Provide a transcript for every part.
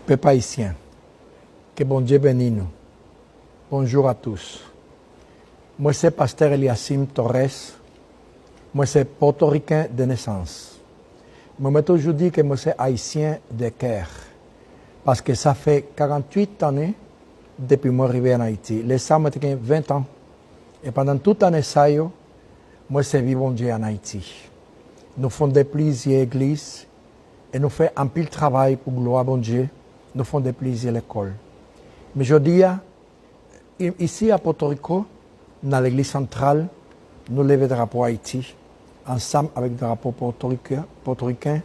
Peuple haïtien, que bon Dieu bénisse nous. Bonjour à tous. Moi, c'est Pasteur Eliasim Torres. Moi, c'est portoricain de naissance. Moi, je toujours dit que moi, c'est haïtien de cœur. Parce que ça fait 48 années depuis que je suis arrivé en Haïti. Les samedi, j'ai 20 ans. Et pendant toute l'année, moi, c'est vivant Dieu en Haïti. Nous faisons des plaisirs églises et nous faisons un pile travail pour gloire bon Dieu. Nous faisons des plaisirs à l'école. Mais je dis, ici à Porto Rico, dans l'église centrale, nous levons le drapeau Haïti, ensemble avec le drapeau portoricain,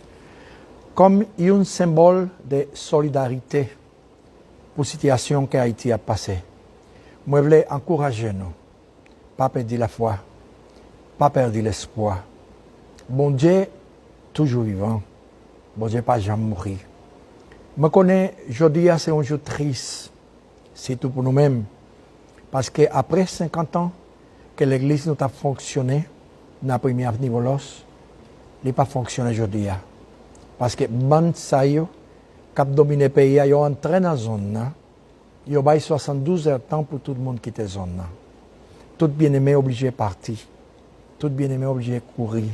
comme un symbole de solidarité pour la situation que Haïti a passée. Moi, je voulais encourager nous, pas perdre la foi, pas perdre l'espoir. Bon Dieu, toujours vivant. Bon Dieu, pas jamais mourir. Je connais, je dis, c'est un jour triste, surtout pour nous-mêmes. Parce qu'après 50 ans que l'Église n'a pas fonctionné, dans le premier niveau, il n'a pas fonctionné aujourd'hui. Parce que les gens qui ont dominé le pays, ils ont entré dans la zone. Ils ont 72 heures de temps pour tout le monde quitter la zone. Tout bien-aimé obligé de partir. Tout bien-aimé obligé de courir.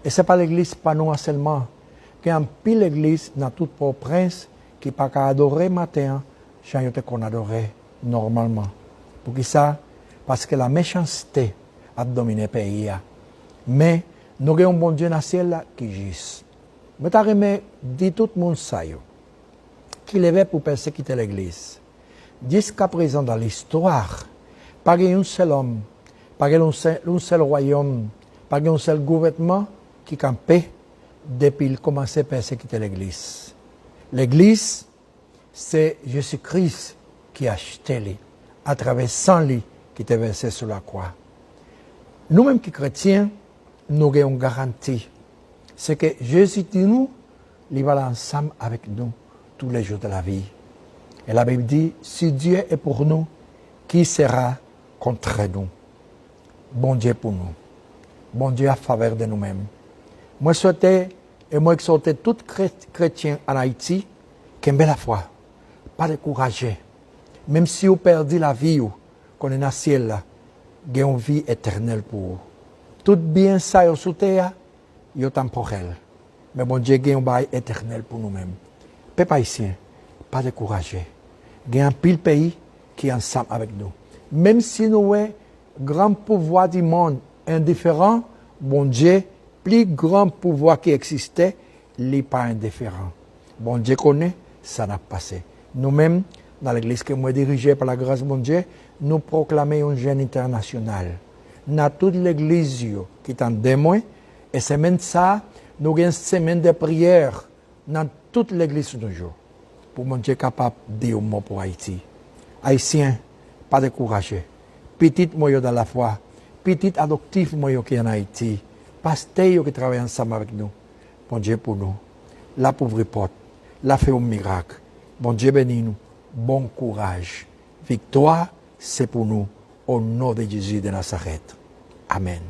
Et ce n'est pas l'Église, pas nous seulement. Il y a un pile l'Église dans toute Port-au-Prince qui n'a pas adoré le matin, j'ai qu'on adorait normalement. Pour qui ça? Parce que la méchanceté a dominé le pays. Mais nous avons un bon Dieu dans le ciel qui est juste. Mais je dis tout le monde ça, qui levait pour persécuter l'Église. Jusqu'à présent dans l'histoire, pas un seul homme, pas un seul royaume, pas un seul gouvernement qui campait depuis qu'il commençait à persécuter l'Église. L'Église, c'est Jésus-Christ qui a acheté à travers 100 lits qui étaient versés sur la croix. Nous-mêmes qui chrétiens, nous avons une garantie. C'est que Jésus dit nous, il va ensemble avec nous tous les jours de la vie. Et la Bible dit, si Dieu est pour nous, qui sera contre nous? Bon Dieu pour nous. Bon Dieu à faveur de nous-mêmes. Moi, souhaitais, et moi exhortais tous les chrétiens en Haïti, qui aiment la foi, pas décourager. Même si vous perdez la vie, qu'on est dans le ciel, vous avez une vie éternelle pour vous. Tout bien ça, sur terre, c'est temporel. Mais bon Dieu, il y a une vie éternelle pour nous-mêmes. Peuple haïtien, pas décourager. Il y a un pile pays qui est ensemble avec nous. Même si nous avons grand pouvoir du monde indifférent, bon Dieu, plus grand pouvoir qui existait, il n'est pas indifférent. Bon Dieu connaît, ça n'a pas passé. Nous-mêmes, dans l'église que moi dirigée par la grâce de mon Dieu, nous proclamons un jeûne international. Dans toute l'église qui est en témoin, et c'est même ça, nous avons une semaine de prière dans toute l'église de nos jours. Pour mon Dieu capable de dire un mot pour Haïti. Haïtiens, pas découragés. Petit moyen dans la foi, petit adoptif moyen qui est en Haïti, pasteur qui travaille ensemble avec nous. Bon Dieu pour nous. La pauvre porte, la fait un miracle. Bon Dieu bénis nous. Bon courage. Victoire, c'est pour nous. Au nom de Jésus de Nazareth. Amen.